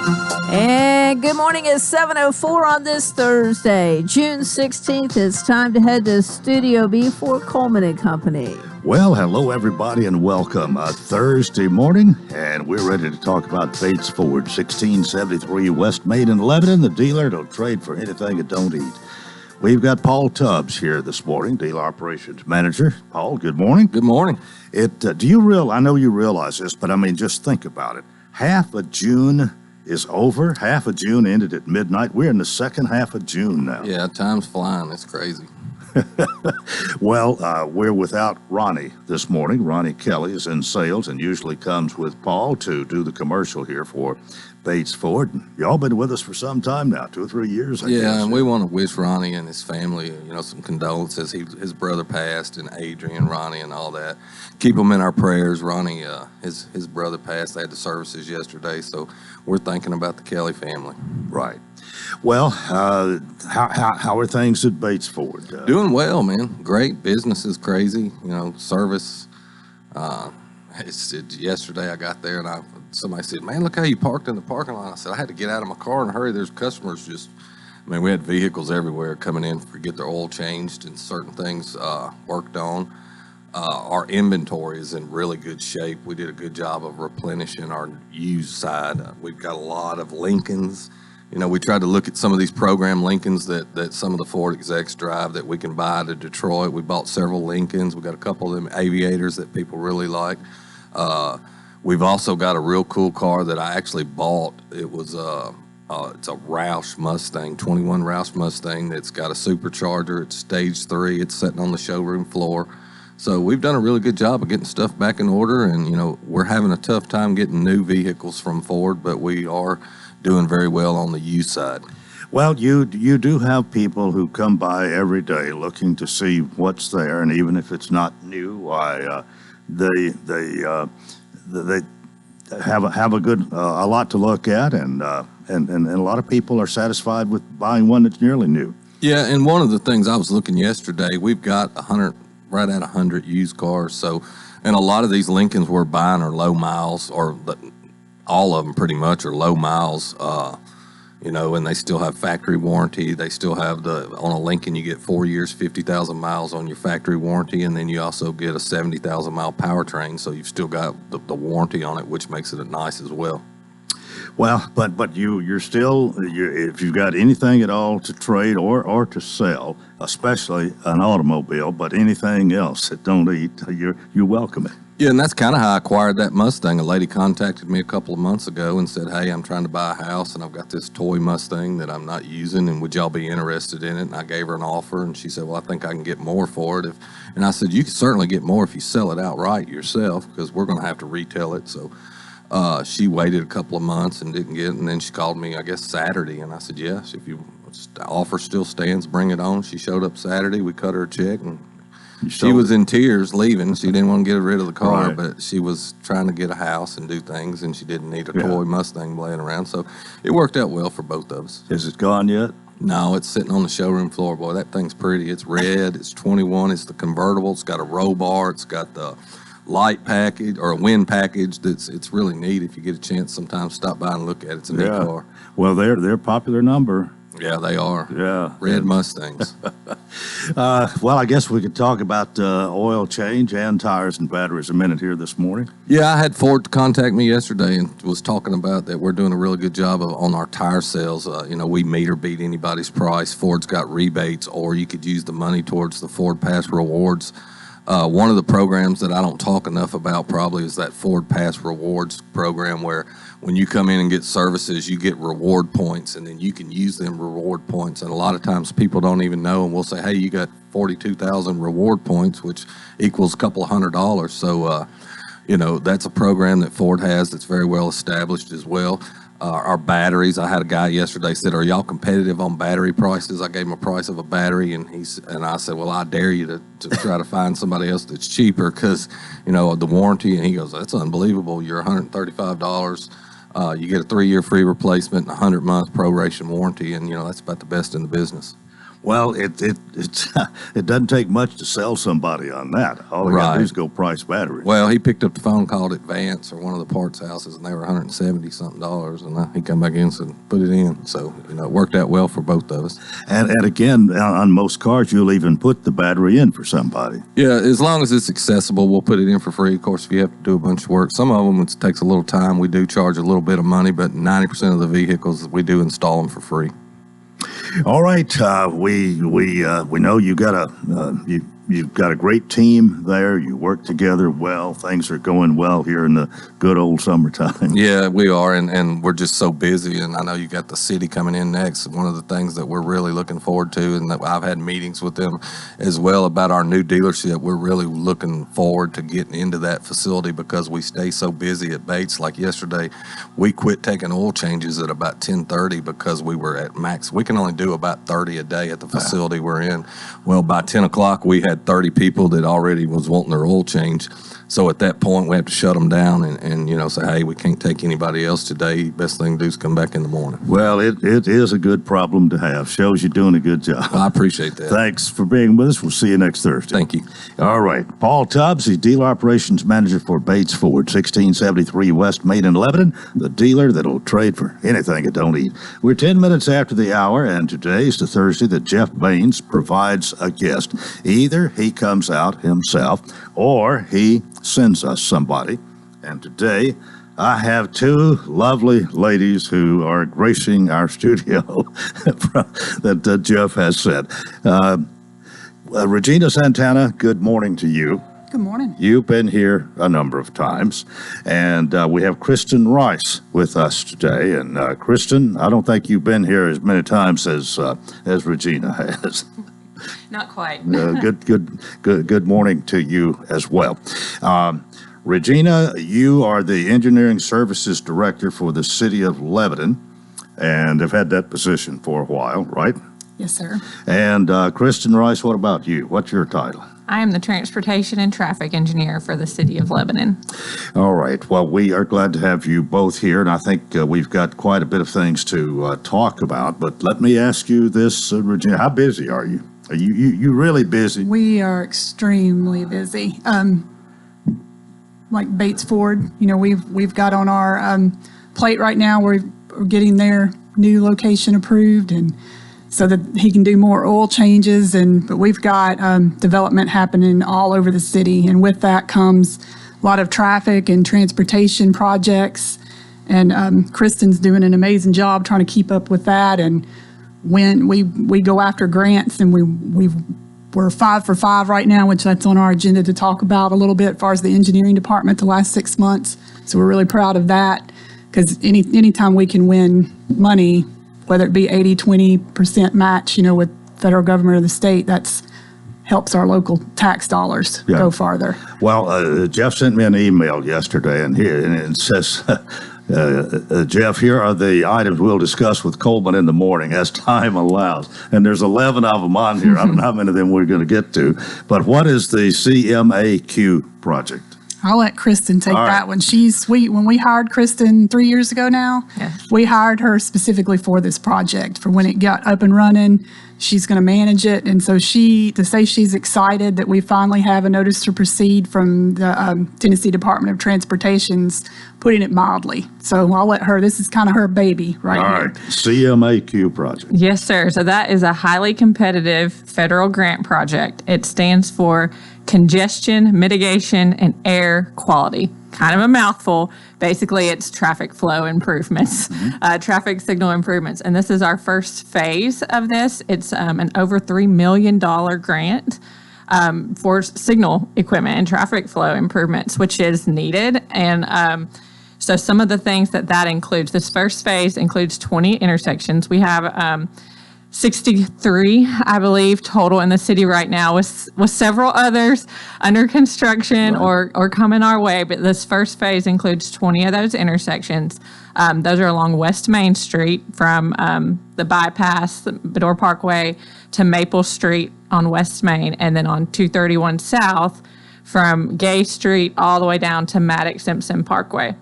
And good morning. It's 7:04 on this Thursday, June 16th. It's time to head to Studio B for Coleman and Company. Well, hello, everybody, and welcome. Thursday morning, and we're ready to talk about Bates Ford, 1673 West Maiden, Lebanon, the dealer that'll trade for anything it don't eat. We've got Paul Tubbs here this morning, Dealer Operations Manager. Paul, good morning. Good morning. I know you realize this, but I mean, just think about it. Half of June is over. Half of June ended at midnight. We're in the second half of June now. Yeah, time's flying. It's crazy. Well, we're without Ronnie this morning. Ronnie Kelly is in sales and usually comes with Paul to do the commercial here for Bates Ford. Y'all been with us for some time now, 2 or 3 years, I guess. Yeah, and we want to wish Ronnie and his family, some condolences. His brother passed, and Adrian, Ronnie, and all that. Keep them in our prayers. Ronnie, his brother passed. They had the services yesterday, so we're thinking about the Kelly family. Right. Well, how are things at Bates Ford? Doing well, man. Great. Business is crazy. Service. Yesterday I got there and somebody said, "Man, look how you parked in the parking lot." I said, "I had to get out of my car in a hurry. There's customers we had vehicles everywhere coming in to get their oil changed and certain things worked on. Our inventory is in really good shape. We did a good job of replenishing our used side. We've got a lot of Lincolns. We tried to look at some of these program Lincolns that some of the Ford execs drive that we can buy to Detroit. We bought several Lincolns. We got a couple of them Aviators that people really like. We've also got a real cool car that I actually bought. It was it's a Roush Mustang, 21 Roush Mustang that's got a supercharger. It's stage 3. It's sitting on the showroom floor. So we've done a really good job of getting stuff back in order, and we're having a tough time getting new vehicles from Ford, but we are doing very well on the used side. Well, you do have people who come by every day looking to see what's there, and even if it's not new, they have a lot to look at, and a lot of people are satisfied with buying one that's nearly new. Yeah, and one of the things I was looking yesterday, we've got right at 100 used cars. So, and a lot of these Lincolns we're buying are low miles, or all of them pretty much are low miles, and they still have factory warranty. They still have on a Lincoln, you get 4 years, 50,000 miles on your factory warranty, and then you also get a 70,000 mile powertrain. So you've still got the warranty on it, which makes it nice as well. Well, but you're still, if you've got anything at all to trade or to sell, especially an automobile, but anything else that don't eat, you welcome it. Yeah, and that's kind of how I acquired that Mustang. A lady contacted me a couple of months ago and said, "Hey, I'm trying to buy a house, and I've got this toy Mustang that I'm not using, and would y'all be interested in it?" And I gave her an offer, and she said, "Well, I think I can get more for it." And I said, "You can certainly get more if you sell it outright yourself, because we're going to have to retail it." So she waited a couple of months and didn't get it, and then she called me, I guess, Saturday, and I said, "Yes, if the offer still stands, bring it on." She showed up Saturday. We cut her a check, and she was in tears leaving. She didn't want to get rid of the car, right, but she was trying to get a house and do things, and she didn't need a toy Mustang laying around. So it worked out well for both of us. Is it gone yet? No, it's sitting on the showroom floor. Boy, that thing's pretty. It's red. It's 21. It's the convertible. It's got a roll bar. It's got the light package or a wind package. It's really neat. If you get a chance, sometimes stop by and look at it. It's a neat car. Well, they're a popular number. Yeah, they are. Yeah. Red Mustangs. Well, I guess we could talk about oil change and tires and batteries a minute here this morning. Yeah, I had Ford contact me yesterday and was talking about that we're doing a really good job on our tire sales. We meet or beat anybody's price. Ford's got rebates, or you could use the money towards the Ford Pass Rewards. One of the programs that I don't talk enough about probably is that Ford Pass Rewards program, where when you come in and get services, you get reward points, and then you can use them reward points. And a lot of times people don't even know, and we'll say, "Hey, you got 42,000 reward points," which equals a couple of $100. So, that's a program that Ford has that's very well established as well. Our batteries, I had a guy yesterday said, "Are y'all competitive on battery prices?" I gave him a price of a battery, and I said, "Well, I dare you to try to find somebody else that's cheaper, because, the warranty." And he goes, "That's unbelievable. You're $135. You get a 3-year free replacement and a 100-month proration warranty, and, that's about the best in the business." Well, it doesn't take much to sell somebody on that. All you got to do is go price batteries. Well, he picked up the phone, called Advance or one of the parts houses, and they were $170-something, and he come back in and said, put it in. So, it worked out well for both of us. And again, on most cars, you'll even put the battery in for somebody. Yeah, as long as it's accessible, we'll put it in for free. Of course, if you have to do a bunch of work, some of them, it takes a little time. We do charge a little bit of money, but 90% of the vehicles, we do install them for free. All right, we know you got you've got a great team there. You work together well. Things are going well here in the good old summertime. Yeah, we are, and we're just so busy. And I know you got the city coming in next. One of the things that we're really looking forward to, and that I've had meetings with them as well about our new dealership. We're really looking forward to getting into that facility because we stay so busy at Bates. Like yesterday, we quit taking oil changes at about 10:30 because we were at max. We can only do about 30 a day at the facility we're in. Well, by 10 o'clock, we had 30 people that already was wanting their oil change. So at that point, we have to shut them down and say, hey, we can't take anybody else today. Best thing to do is come back in the morning. Well, it is a good problem to have. Shows you're doing a good job. Well, I appreciate that. Thanks for being with us. We'll see you next Thursday. Thank you. All right. Paul Tubbs, he's Dealer Operations Manager for Bates Ford, 1673 West Main in Lebanon, the dealer that'll trade for anything it don't eat. We're 10 minutes after the hour, and today's the Thursday that Jeff Baines provides a guest. Either he comes out himself or he sends us somebody. And today, I have two lovely ladies who are gracing our studio that Jeff has said. Regina Santana, good morning to you. Good morning. You've been here a number of times, and we have Kristen Rice with us today. And Kristen, I don't think you've been here as many times as Regina has. Not quite. Good morning to you as well. Regina, you are the Engineering Services Director for the City of Lebanon, and have had that position for a while, right? Yes, sir. And Kristen Rice, what about you? What's your title? I am the Transportation and Traffic Engineer for the City of Lebanon. All right. Well, we are glad to have you both here, and I think we've got quite a bit of things to talk about. But let me ask you this, Regina, how busy are you? Are you really busy? We are extremely busy. Like Bates Ford, we've got on our plate right now. We're getting their new location approved, and so that he can do more oil changes. But we've got development happening all over the city, and with that comes a lot of traffic and transportation projects. And Kristen's doing an amazing job trying to keep up with that. And when we go after grants, and we're 5 for 5 right now, which that's on our agenda to talk about a little bit as far as the engineering department the last 6 months. So we're really proud of that, because anytime we can win money, whether it be 80-20% match, with federal government or the state, that's helps our local tax dollars go farther. Well, Jeff sent me an email yesterday, and it says, Jeff, here are the items we'll discuss with Coleman in the morning as time allows. And there's 11 of them on here. I don't know how many of them we're going to get to. But what is the CMAQ project? I'll let Kristen take that one. She's sweet. When we hired Kristen 3 years ago now, we hired her specifically for this project. For when it got up and running, she's going to manage it. And so to say she's excited that we finally have a notice to proceed from the Tennessee Department of Transportation's putting it mildly. So I'll let her, this is kind of her baby right here. All right, CMAQ project. Yes, sir. So that is a highly competitive federal grant project. It stands for Congestion Mitigation and Air Quality. Kind of a mouthful. Basically, it's traffic flow improvements, traffic signal improvements. And this is our first phase of this. It's an over $3 million grant for signal equipment and traffic flow improvements, which is needed. And so some of the things that includes, this first phase includes 20 intersections. We have 63, I believe, total in the city right now, with several others under construction or coming our way. But this first phase includes 20 of those intersections. Those are along West Main Street from the bypass, the Bedore Parkway, to Maple Street on West Main, and then on 231 South from Gay Street all the way down to Maddox Simpson Parkway.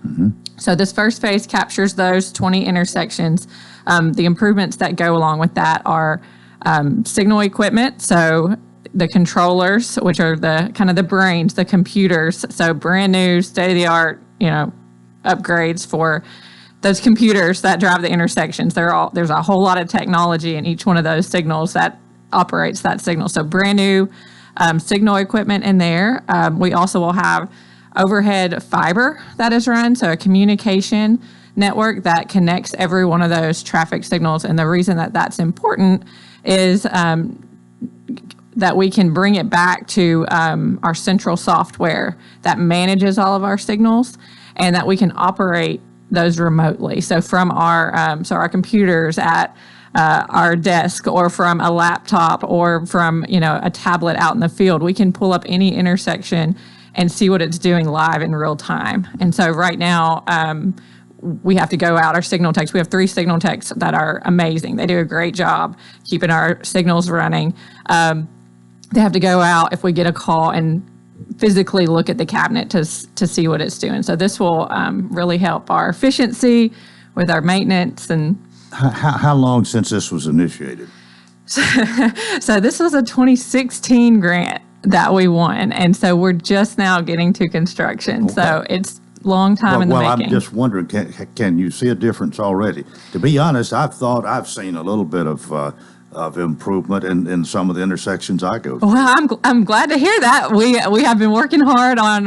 So this first phase captures those 20 intersections. The improvements that go along with that are signal equipment. So the controllers, which are the kind of the brains, the computers. So brand new, state-of-the-art, upgrades for those computers that drive the intersections. There's a whole lot of technology in each one of those signals that operates that signal. So brand new signal equipment in there. We also will have overhead fiber that is run, so a communication network that connects every one of those traffic signals. And the reason that that's important is that we can bring it back to our central software that manages all of our signals, and that we can operate those remotely. So from our computers at our desk, or from a laptop, or from a tablet out in the field, we can pull up any intersection and see what it's doing live in real time. And so right now, we have to go out. Our signal techs, we have 3 signal techs that are amazing. They do a great job keeping our signals running. They have to go out if we get a call and physically look at the cabinet to see what it's doing. So this will really help our efficiency with our maintenance. And how long since this was initiated? So this was a 2016 grant that we won, and so we're just now getting to construction. Okay. So it's long time in the making. I'm just wondering, can you see a difference already? To be honest, I've seen a little bit of improvement in some of the intersections I go through. Well, I'm glad to hear that. We have been working hard on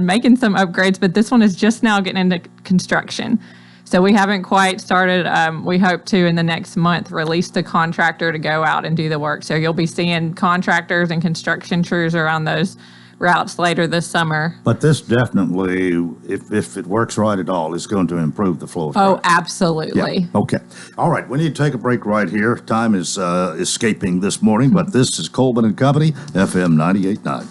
making some upgrades, but this one is just now getting into construction. So we haven't quite started. We hope to, in the next month, release the contractor to go out and do the work. So you'll be seeing contractors and construction crews around those routes later this summer. But this definitely, if it works right at all, is going to improve the flow of traffic. Oh, absolutely. Yeah. Okay. All right. We need to take a break right here. Time is escaping this morning, but this is Coleman and Company, FM 98.9.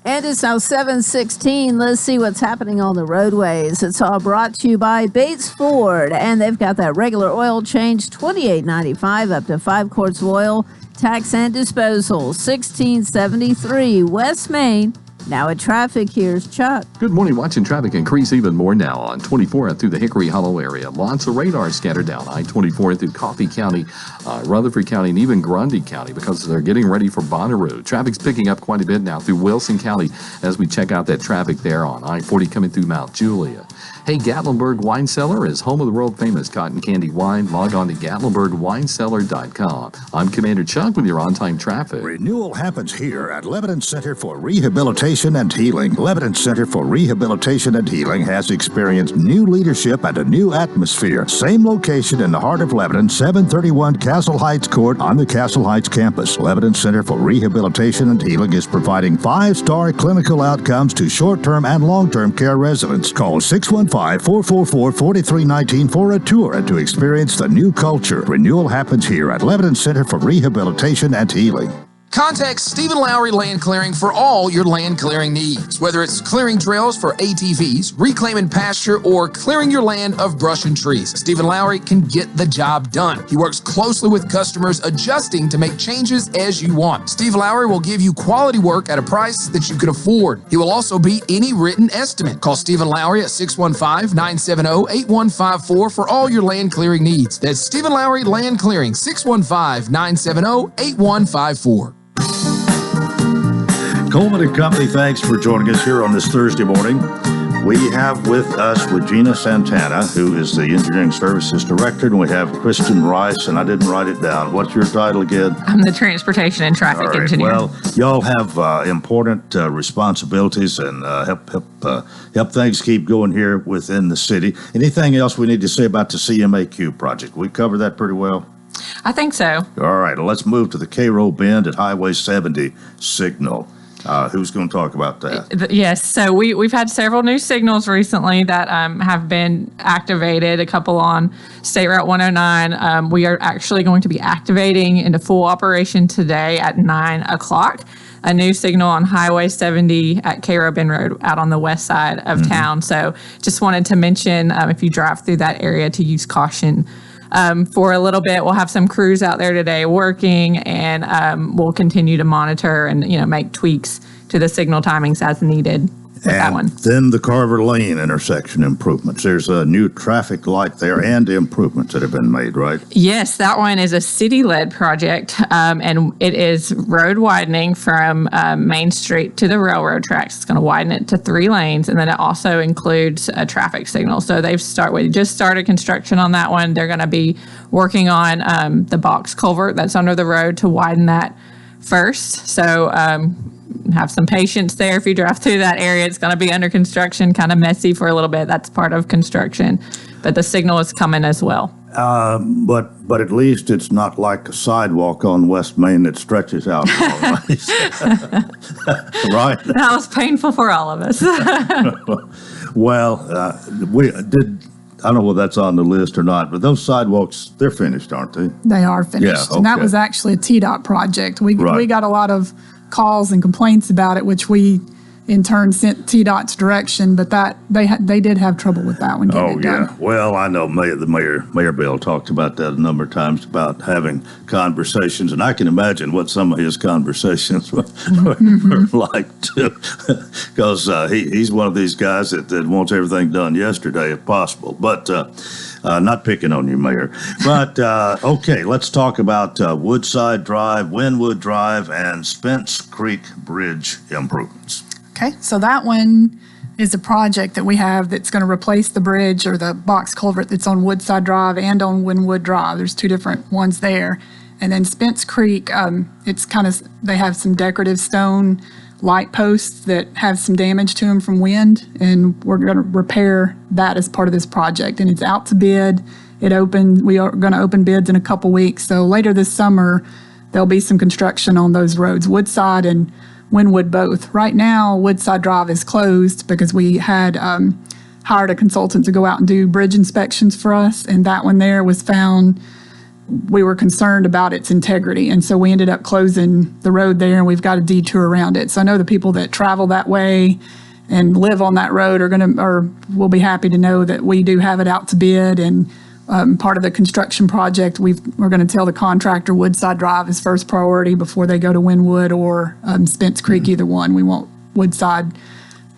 And it's now 7:16. Let's see what's happening on the roadways. It's all brought to you by Bates Ford, and they've got that regular oil change, $28.95 up to 5 quarts of oil. Tax and disposal, $16.73. West Main. Now at traffic, here's Chuck. Good morning. Watching traffic increase even more now on 24 through the Hickory Hollow area. Lots of radar scattered down I-24 through Coffee County, Rutherford County, and even Grundy County because they're getting ready for Bonnaroo. Traffic's picking up quite a bit now through Wilson County as we check out that traffic there on I-40 coming through Mount Julia. Hey, Gatlinburg Wine Cellar is home of the world-famous cotton candy wine. Log on to GatlinburgWineCellar.com. I'm Commander Chuck with your on-time traffic. Renewal happens here at Lebanon Center for Rehabilitation and Healing. Lebanon Center for Rehabilitation and Healing has experienced new leadership and a new atmosphere. Same location in the heart of Lebanon, 731 Castle Heights Court on the Castle Heights campus. Lebanon Center for Rehabilitation and Healing is providing 5-star clinical outcomes to short-term and long-term care residents. Call 615-444-4319 for a tour and to experience the new culture. Renewal happens here at Lebanon Center for Rehabilitation and Healing. Contact Stephen Lowry Land Clearing for all your land clearing needs. Whether it's clearing trails for ATVs, reclaiming pasture, or clearing your land of brush and trees, Stephen Lowry can get the job done. He works closely with customers, adjusting to make changes as you want. Steve Lowry will give you quality work at a price that you can afford. He will also beat any written estimate. Call Stephen Lowry at 615-970-8154 for all your land clearing needs. That's Stephen Lowry Land Clearing, 615-970-8154. Coleman and Company, thanks for joining us here on this Thursday morning. We have with us Regina Santana, who is the Engineering Services Director, and we have Kristen Rice, and I didn't write it down. What's your title again? I'm the Transportation and Traffic Engineer. Well, y'all have important responsibilities and help things keep going here within the city. Anything else we need to say about the CMAQ project? We covered that pretty well. I think so. All right, well, let's move to the Cairo Bend at Highway 70 signal. Who's going to talk about that? Yes, so we've had several new signals recently that have been activated, a couple on State Route 109. We are actually going to be activating into full operation today at 9 o'clock. A new signal on Highway 70 at Cairo Bend Road out on the west side of town. So just wanted to mention if you drive through that area to use caution. For a little bit, we'll have some crews out there today working, and we'll continue to monitor and make tweaks to the signal timings as needed. that one. Then the Carver Lane intersection improvements. There's a new traffic light there and improvements that have been made, right? Yes, that one is a city-led project, and it is road widening from Main Street to the railroad tracks. It's going to widen it to 3 lanes, and then it also includes a traffic signal. So we just started construction on that one. They're going to be working on the box culvert that's under the road to widen that first. So have some patience there. If you drive through that area, it's going to be under construction, kind of messy for a little bit. That's part of construction, but the signal is coming as well. But at least it's not like a sidewalk on West Main that stretches out. Right? That was painful for all of us. Well, I don't know whether that's on the list or not, but those sidewalks, they're finished, aren't they? They are finished. Yeah, And that okay. was actually a TDOT project. We Right. got a lot of calls and complaints about it, which we in turn sent TDOT's direction, but that they did have trouble with that one getting Oh, it done. yeah. Well, I know Mayor Bill talked about that a number of times, about having conversations, and I can imagine what some of his conversations were like, too, because he's one of these guys that wants everything done yesterday if possible. But not picking on you, Mayor. But, okay, let's talk about Woodside Drive, Wynwood Drive, and Spence Creek Bridge improvements. Okay, so that one is a project that we have that's going to replace the bridge or the box culvert that's on Woodside Drive and on Wynwood Drive. There's 2 different ones there. And then Spence Creek, it's kind of, they have some decorative stone light posts that have some damage to them from wind, and we're going to repair that as part of this project. And it's out to bid. We are going to open bids in a couple weeks. So later this summer, there'll be some construction on those roads, Woodside and Wynwood both. Right now, Woodside Drive is closed because we had hired a consultant to go out and do bridge inspections for us, and that one there was found, we were concerned about its integrity, and so we ended up closing the road there, and we've got a detour around it. So I know the people that travel that way and live on that road will be happy to know that we do have it out to bid, and part of the construction project, we're going to tell the contractor Woodside Drive is first priority before they go to Wynwood or Spence Creek, either one. We want Woodside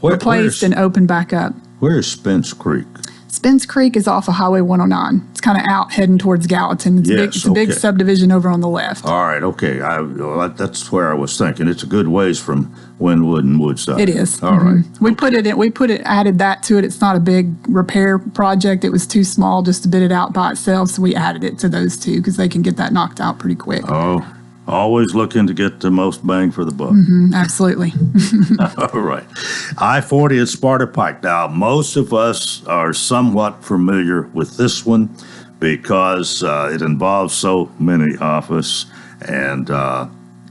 replaced and opened back up. Where is Spence Creek? Spence Creek is off of Highway 109. It's kind of out heading towards Gallatin. It's a big subdivision over on the left. All right, okay. That's where I was thinking. It's a good ways from Wynwood and Woodside. It is. All right. Added that to it. It's not a big repair project. It was too small just to bid it out by itself, so we added it to those 2 because they can get that knocked out pretty quick. Oh, always looking to get the most bang for the buck. Absolutely. All right. I-40 at Sparta Pike. Now, most of us are somewhat familiar with this one because it involves so many of us. And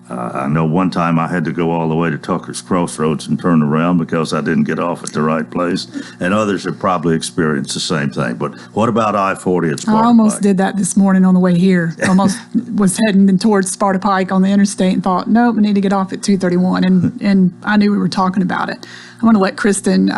I know one time I had to go all the way to Tucker's Crossroads and turn around because I didn't get off at the right place. And others have probably experienced the same thing. But what about I-40 at Sparta Pike? I almost did that this morning on the way here. Almost was heading towards Sparta Pike on the interstate and thought, nope, I need to get off at 231. And I knew we were talking about it. I want to let Kristen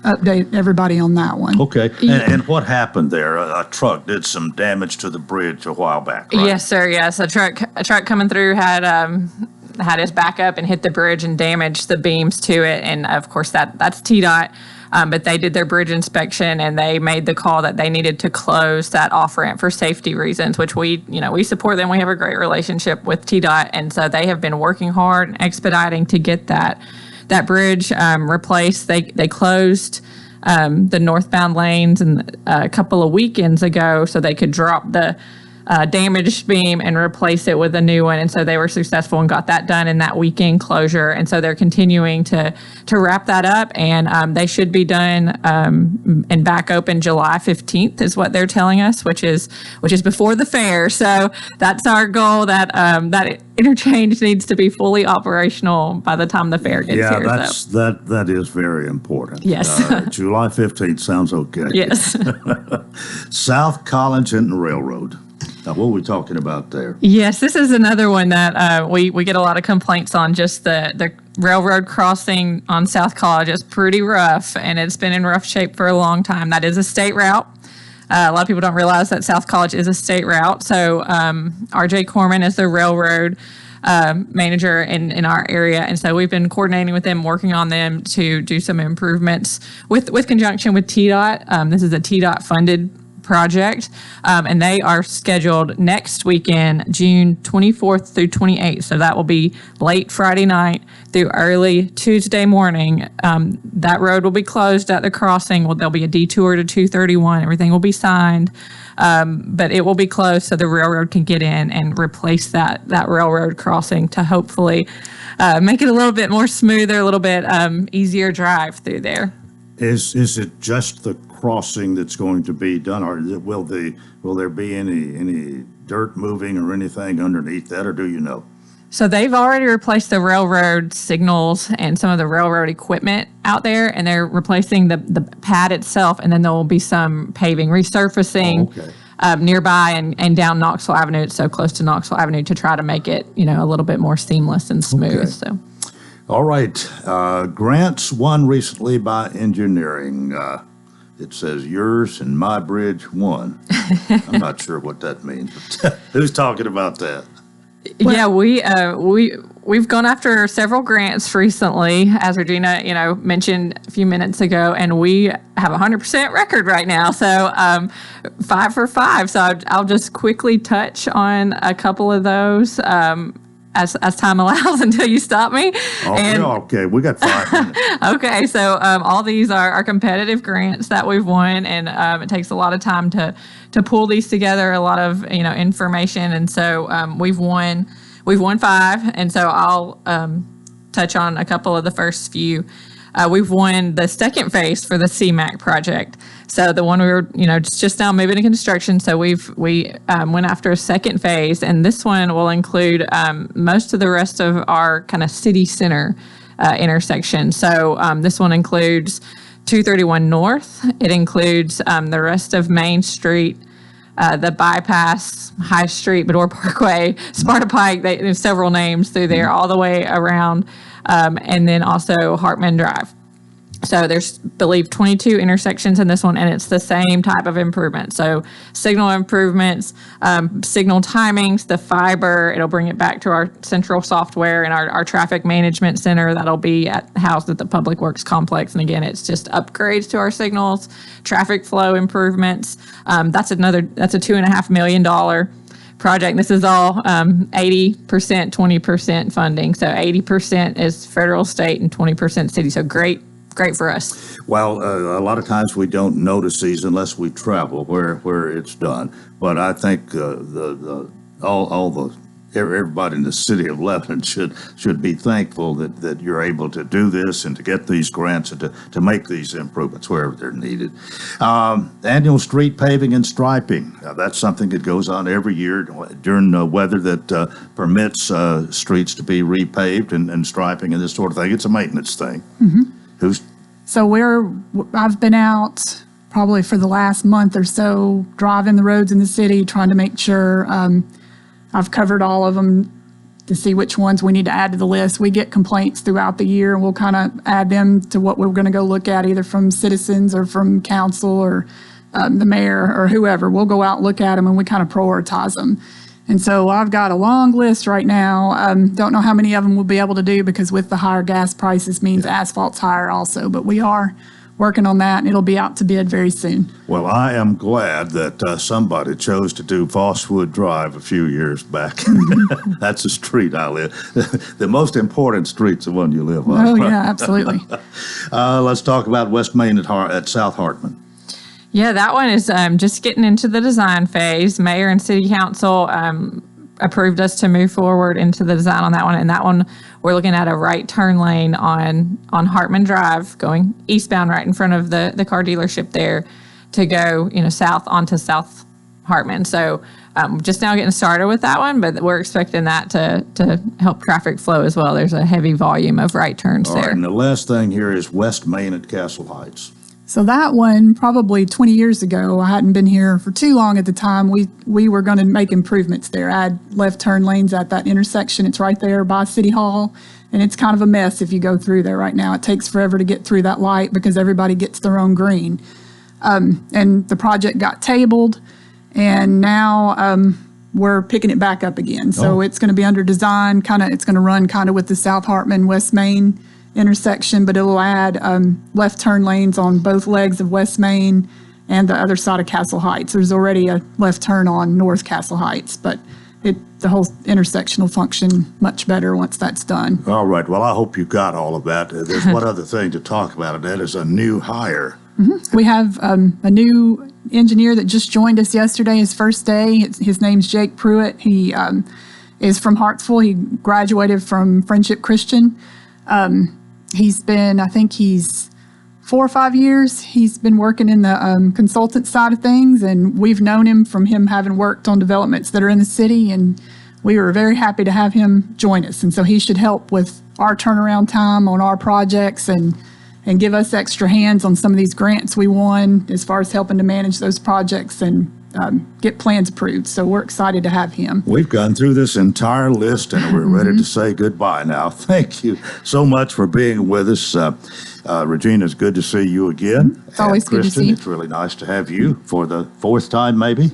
update everybody on that one. Okay. And what happened there? A truck did some damage to the bridge a while back, right? Yes, sir. Yes, a truck coming through had his back up and hit the bridge and damaged the beams to it. And of course, that's TDOT. But they did their bridge inspection and they made the call that they needed to close that off ramp for safety reasons, which we support them. We have a great relationship with TDOT, and so they have been working hard and expediting to get that bridge replaced. They closed the northbound lanes a couple of weekends ago so they could drop the damaged beam and replace it with a new one. And so they were successful and got that done in that weekend closure. And so they're continuing to wrap that up, and they should be done and back open July 15th is what they're telling us, which is before the fair. So that's our goal, that interchange needs to be fully operational by the time the fair gets here. That is very important. Yes. July 15th sounds okay. Yes. South College and Railroad. Now, what are we talking about there? Yes, this is another one that we get a lot of complaints on. Just the railroad crossing on South College is pretty rough, and it's been in rough shape for a long time. That is a state route. A lot of people don't realize that South College is a state route. So R.J. Coleman is the railroad manager in our area. And so we've been coordinating with them, working on them to do some improvements with conjunction with TDOT. This is a TDOT funded project, and they are scheduled next weekend, June 24th through 28th. So that will be late Friday night through early Tuesday morning. That road will be closed at the crossing. There'll be a detour to 231. Everything will be signed, but it will be closed so the railroad can get in and replace that railroad crossing to hopefully make it a little bit more smoother, a little bit easier drive through there. Is it just the crossing that's going to be done, or will there be any dirt moving or anything underneath that, or do you know? So they've already replaced the railroad signals and some of the railroad equipment out there, and they're replacing the pad itself, and then there will be some paving, resurfacing nearby and down Knoxville Avenue. It's so close to Knoxville Avenue to try to make it, a little bit more seamless and smooth. Okay. So. All right. Grants won recently by engineering. It says yours and my bridge won. I'm not sure what that means, but who's talking about that? Yeah, we've gone after several grants recently, as Regina, mentioned a few minutes ago, and we have a 100% record right now. So 5 for 5. So I'll just quickly touch on a couple of those. As time allows until you stop me. Okay, we got 5 minutes. Okay, so all these are competitive grants that we've won, and it takes a lot of time to pull these together, a lot of information, and so we've won 5, and so I'll touch on a couple of the first few. We've won the second phase for the Cmaq project. So the one we were, just now moving to construction. So we went after a second phase, and this one will include most of the rest of our kind of city center intersection. So this one includes 231 North. It includes the rest of Main Street, the bypass, High Street, Bedore Parkway, Sparta Pike. There's several names through there all the way around, and then also Hartman Drive. So there's, believe, 22 intersections in this one, and it's the same type of improvement. So signal improvements, signal timings, the fiber, it'll bring it back to our central software and our traffic management center that'll be housed at the Public Works Complex. And again, it's just upgrades to our signals, traffic flow improvements. That's a $2.5 million project. This is all 80%, 20% funding. So 80% is federal, state, and 20% city. So great for us. Well, a lot of times we don't notice these unless we travel where it's done. But I think everybody in the city of Lebanon should be thankful that you're able to do this and to get these grants and to make these improvements wherever they're needed. Annual street paving and striping. That's something that goes on every year during weather that permits streets to be repaved and striping and this sort of thing. It's a maintenance thing. Mm-hmm. So I've been out probably for the last month or so, driving the roads in the city, trying to make sure I've covered all of them to see which ones we need to add to the list. We get complaints throughout the year, and we'll kind of add them to what we're going to go look at, either from citizens or from council or the mayor or whoever. We'll go out and look at them, and we kind of prioritize them. And so I've got a long list right now. Don't know how many of them we'll be able to do, because with the higher gas prices means asphalt's higher also. But we are working on that, and it'll be out to bid very soon. Well, I am glad that somebody chose to do Fosswood Drive a few years back. That's the street I live. The most important street's the one you live on. Oh, right? Yeah, absolutely. Let's talk about West Main at South Hartman. Yeah, that one is just getting into the design phase. Mayor and City Council approved us to move forward into the design on that one. And that one, we're looking at a right turn lane on Hartman Drive, going eastbound right in front of the car dealership there to go, south onto South Hartman. So just now getting started with that one, but we're expecting that to help traffic flow as well. There's a heavy volume of right turns there. All right, and the last thing here is West Main at Castle Heights. So that one, probably 20 years ago, I hadn't been here for too long at the time, we were going to make improvements there, add left turn lanes at that intersection. It's right there by City Hall, and it's kind of a mess if you go through there right now. It takes forever to get through that light because everybody gets their own green. And the project got tabled, and now we're picking it back up again. So it's going to be under design, it's going to run kind of with the South Hartman, West Main intersection, but it'll add left turn lanes on both legs of West Main and the other side of Castle Heights. There's already a left turn on North Castle Heights, but the whole intersection will function much better once that's done. All right. Well, I hope you got all of that. There's one other thing to talk about, and that is a new hire. Mm-hmm. We have a new engineer that just joined us yesterday, his first day. His name's Jake Pruitt. He is from Hartsville. He graduated from Friendship Christian. He's been, I think he's 4 or 5 years. He's been working in the consultant side of things, and we've known him from him having worked on developments that are in the city, and we were very happy to have him join us. And so he should help with our turnaround time on our projects and give us extra hands on some of these grants we won as far as helping to manage those projects and get plans approved. So we're excited to have him. We've gone through this entire list, and we're ready to say goodbye now. Thank you so much for being with us. Regina, it's good to see you again. It's always good to see you. It's really nice to have you for the 4th time, maybe.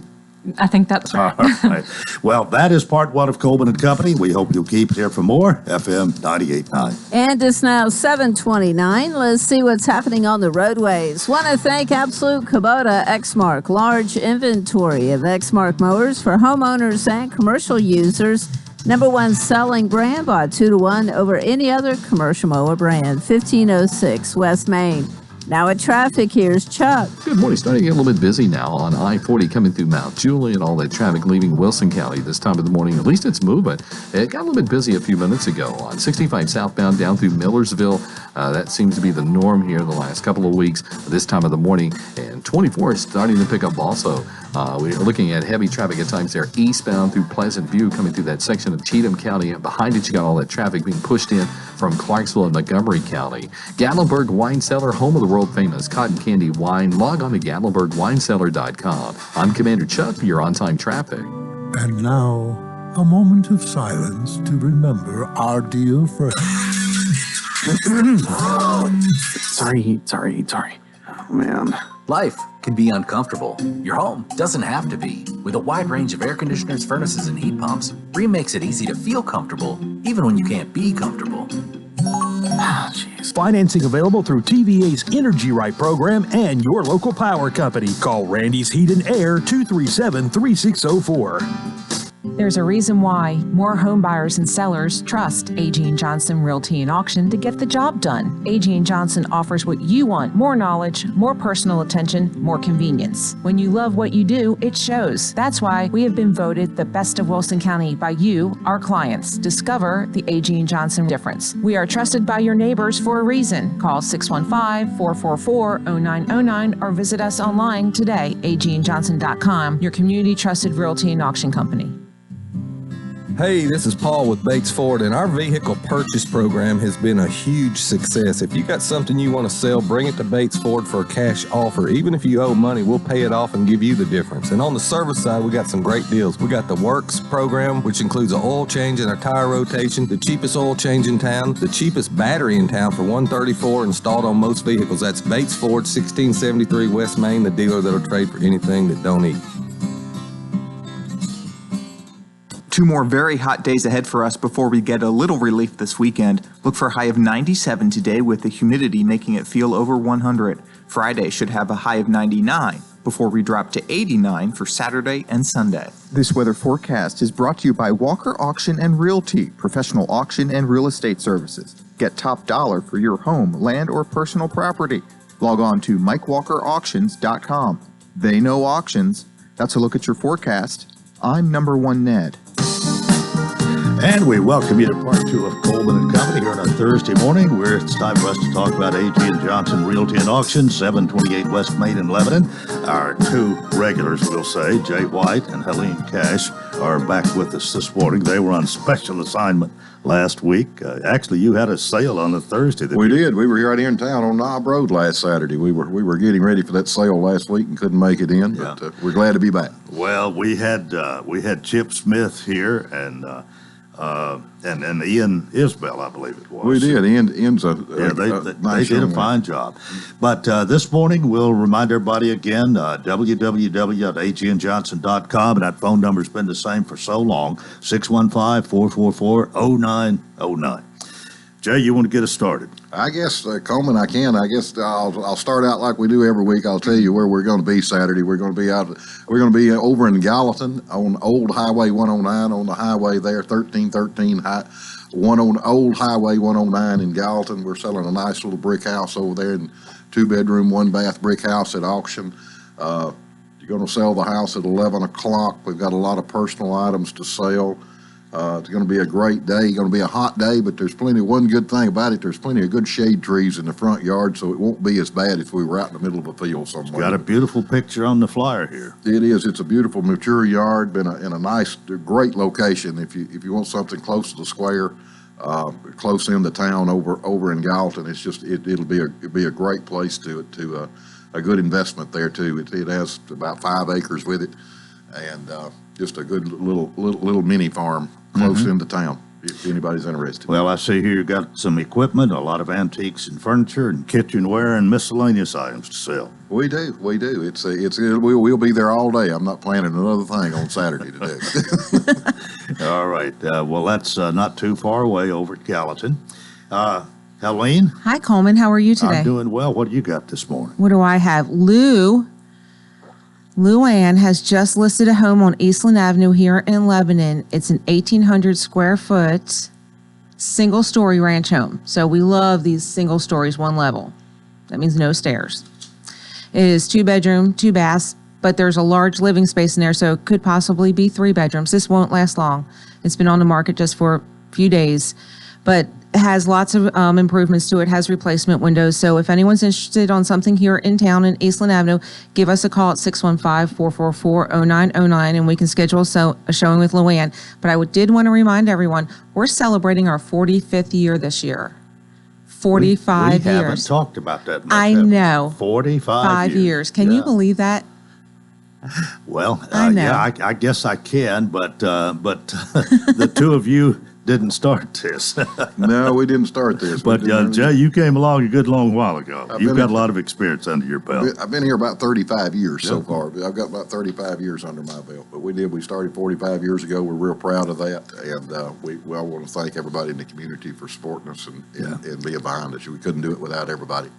I think that's right. All right. Well, that is part 1 of Coleman and Company. We hope you'll keep it here for more. FM 98.9. And it's now 7:29. Let's see what's happening on the roadways. Want to thank Absolute Kubota Exmark. Large inventory of Exmark mowers for homeowners and commercial users. #1 selling brand, bought 2-to-1 over any other commercial mower brand. 1506 West Main. Now at traffic, here's Chuck. Good morning. Starting to get a little bit busy now on I-40 coming through Mount Juliet and all that traffic leaving Wilson County this time of the morning. At least it's moving. It got a little bit busy a few minutes ago on 65 southbound down through Millersville. That seems to be the norm here the last couple of weeks this time of the morning. And 24 is starting to pick up also. We're looking at heavy traffic at times there eastbound through Pleasant View coming through that section of Cheatham County. And behind it, you got all that traffic being pushed in from Clarksville and Montgomery County. Gatlinburg Wine Cellar, home of the world famous cotton candy wine. Log on to GatlinburgWineCellar.com. I'm Commander Chuck for your on-time traffic. And now, a moment of silence to remember our dear friend. Sorry. Oh, man. Life can be uncomfortable. Your home doesn't have to be. With a wide range of air conditioners, furnaces, and heat pumps, Rheem makes it easy to feel comfortable, even when you can't be comfortable. Jeez. Financing available through TVA's Energy Right program and your local power company. Call Randy's Heat and Air 237-3604. There's a reason why more home buyers and sellers trust A.G. & Johnson Realty and Auction to get the job done. A.G. & Johnson offers what you want: more knowledge, more personal attention, more convenience. When you love what you do, it shows. That's why we have been voted the best of Wilson County by you, our clients. Discover the A.G. & Johnson difference. We are trusted by your neighbors for a reason. Call 615-444-0909 or visit us online today, agandjohnson.com, your community trusted realty and auction company. Hey, this is Paul with Bates Ford, and our vehicle purchase program has been a huge success. If you got something you want to sell, bring it to Bates Ford for a cash offer. Even if you owe money, we'll pay it off and give you the difference. And on the service side, we got some great deals. We got the Works program, which includes an oil change and a tire rotation, the cheapest oil change in town, the cheapest battery in town for $134 installed on most vehicles. That's Bates Ford, 1673 West Main, the dealer that'll trade for anything that don't eat. 2 more very hot days ahead for us before we get a little relief this weekend. Look for a high of 97 today with the humidity making it feel over 100. Friday should have a high of 99 before we drop to 89 for Saturday and Sunday. This weather forecast is brought to you by Walker Auction and Realty, professional auction and real estate services. Get top dollar for your home, land, or personal property. Log on to MikeWalkerAuctions.com. They know auctions. That's a look at your forecast. I'm #1 Ned. And we welcome you to part 2 of Coleman and Company here on our Thursday morning, where it's time for us to talk about A.G. & Johnson Realty and Auction, 728 West Main in Lebanon. Our 2 regulars, we'll say, Jay White and Helene Cash, are back with us this morning. They were on special assignment last week. Actually, you had a sale on the Thursday. We did. We were right here in town on Knob Road last Saturday. We were getting ready for that sale last week and couldn't make it in, but we're glad to be back. Well, we had Chip Smith here, and and Ian Isbell, I believe it was. We did. Ian's a they nice did a young fine job. But this morning, we'll remind everybody again, www.agandjohnson.com, and that phone number's been the same for so long, 615-444-0909. Jay, you want to get us started? I guess, Coleman, I can. I guess I'll start out like we do every week. I'll tell you where we're going to be Saturday. We're going to be over in Gallatin on Old Highway 109 on the highway there, 1313 Old Highway 109 in Gallatin. We're selling a nice little brick house over there, and 2-bedroom, 1-bath brick house at auction. You're going to sell the house at 11 o'clock. We've got a lot of personal items to sell. It's going to be a great day. It's going to be a hot day, but there's one good thing about it. There's plenty of good shade trees in the front yard, so it won't be as bad if we were out in the middle of a field somewhere. Got a beautiful picture on the flyer here. It is. It's a beautiful, mature yard, been in a nice, great location. If you want something close to the square, close in the town over in Gallatin, it'll be a great place to a good investment there too. It has about 5 acres with it, and just a good little mini farm close into town, if anybody's interested. Well, I see here you got some equipment, a lot of antiques and furniture and kitchenware and miscellaneous items to sell. We do. We'll be there all day. I'm not planning another thing on Saturday to do. All right. Well, that's not too far away over at Gallatin. Helene? Hi, Coleman. How are you today? I'm doing well. What do you got this morning? What do I have? Luann has just listed a home on Eastland Avenue here in Lebanon. It's an 1,800 square foot single story ranch home. So we love these single stories, one level. That means no stairs. It is 2-bedroom, 2 baths, but there's a large living space in there, so it could possibly be 3 bedrooms. This won't last long. It's been on the market just for a few days, but it has lots of improvements to it, has replacement windows. So if anyone's interested on something here in town in Eastland Avenue, give us a call at 615-444-0909 and we can schedule a showing with Luann. But I did want to remind everyone, we're celebrating our 45th year this year. 45 years. We haven't talked about that much. I know. 45 years. Can you believe that? Well, I know. Yeah, I guess I can, but the two of you didn't start this. No, we didn't start this. But Jay, you came along a good long while ago. You've got a lot of experience under your belt. I've been here about 35 years so far. I've got about 35 years under my belt. But we started 45 years ago. We're real proud of that. And we all want to thank everybody in the community for supporting us and being behind us. We couldn't do it without everybody.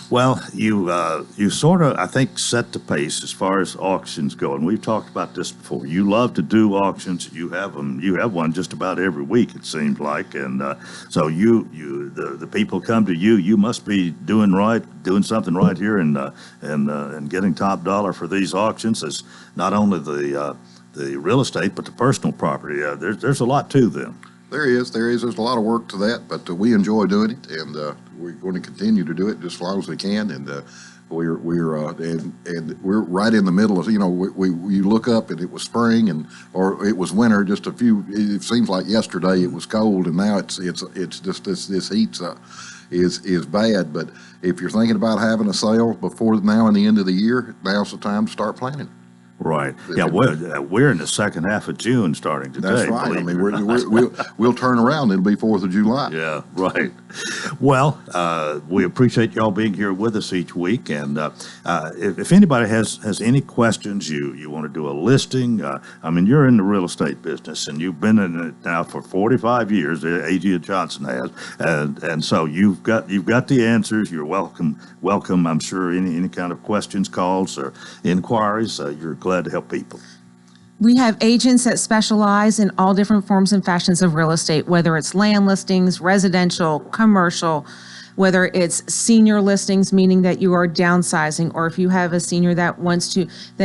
Well, you sort of, I think, set the pace as far as auctions go, and we've talked about this before. You love to do auctions. You have them. You have one just about every week, it seems like, and so the people come to you. You must be doing something right here, and getting top dollar for these auctions. As not only the real estate, but the personal property. There's a lot to them. There is. There's a lot of work to that, but we enjoy doing it, and we're going to continue to do it just as long as we can. And we're right in the middle of, you look up and it was spring or it was winter. Just it seems like yesterday it was cold, and now it's just this heat is bad. But if you're thinking about having a sale before now and the end of the year, now's the time to start planning. Right. Yeah, we're in the second half of June starting today. That's right. I mean, we'll turn around. It'll be 4th of July. Yeah, right. Well, we appreciate y'all being here with us each week. And if anybody has any questions, you want to do a listing, I mean, you're in the real estate business, and you've been in it now for 45 years, A.G. Johnson has. And so you've got the answers. You're welcome. I'm sure any kind of questions, calls, or inquiries, you're glad to help people. We have agents that specialize in all different forms and fashions of real estate, whether it's land listings, residential, commercial, whether it's senior listings, meaning that you are downsizing, or if you have a senior that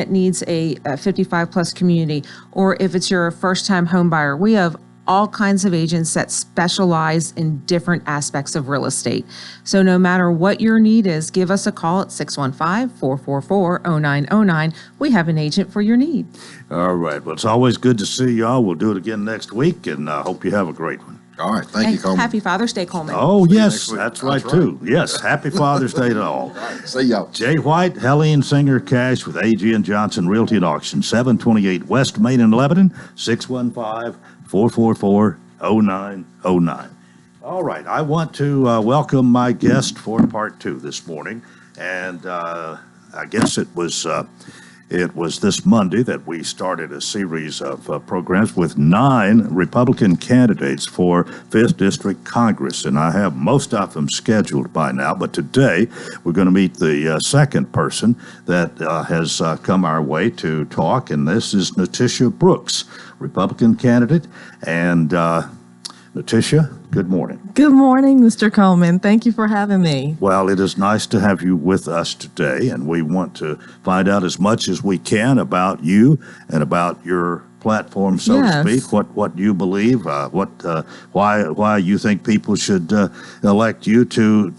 needs a 55 plus community, or if it's your first time home buyer. We have all kinds of agents that specialize in different aspects of real estate. So no matter what your need is, give us a call at 615-444-0909. We have an agent for your need. All right. Well, it's always good to see y'all. We'll do it again next week, and I hope you have a great one. All right. Thank you, Coleman. Happy Father's Day, Coleman. Oh, See you yes, next week. that's right, too. Yes, happy Father's Day to all. See y'all. Jay White, Helene Singer Cash with A.G. and Johnson Realty and Auction, 728 West Main in Lebanon, 615-444-0909. All right, I want to welcome my guest for part 2 this morning, and I guess it was this Monday that we started a series of programs with 9 Republican candidates for 5th District Congress, and I have most of them scheduled by now, but today we're going to meet the second person that has come our way to talk, and this is Natisha Brooks, Republican candidate, and Natisha, good morning. Good morning, Mr. Coleman. Thank you for having me. Well, it is nice to have you with us today, and we want to find out as much as we can about you and about your platform, so to speak, what you believe, why you think people should elect you to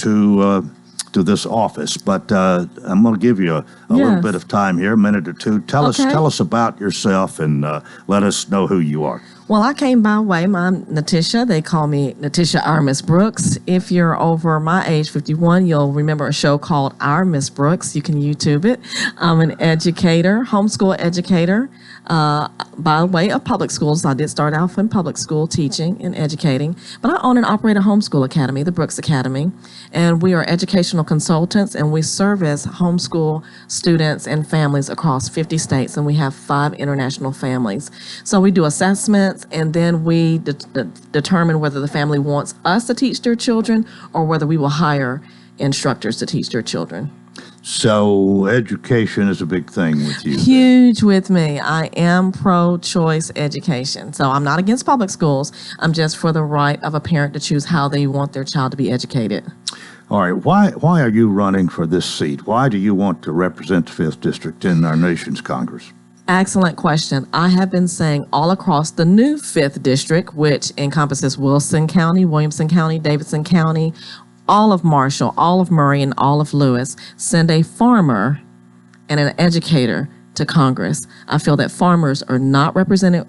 this office. But I'm going to give you a little bit of time here, a minute or two. Tell us about yourself and let us know who you are. Well, I came by way. I'm Natisha. They call me Natisha Our Miss Brooks. If you're over my age, 51, you'll remember a show called Our Miss Brooks. You can YouTube it. I'm an educator, homeschool educator, by way of public schools. I did start off in public school teaching and educating, but I own and operate a homeschool academy, the Brooks Academy, and we are educational consultants, and we service homeschool students and families across 50 states, and we have 5 international families. So we do assessments, and then we determine whether the family wants us to teach their children or whether we will hire instructors to teach their children. So education is a big thing with you. Huge with me. I am pro-choice education. So I'm not against public schools. I'm just for the right of a parent to choose how they want their child to be educated. All right. Why are you running for this seat? Why do you want to represent the 5th District in our nation's Congress? Excellent question. I have been saying all across the new 5th District, which encompasses Wilson County, Williamson County, Davidson County, all of Marshall, all of Murray, and all of Lewis, send a farmer and an educator to Congress. I feel that farmers are not represented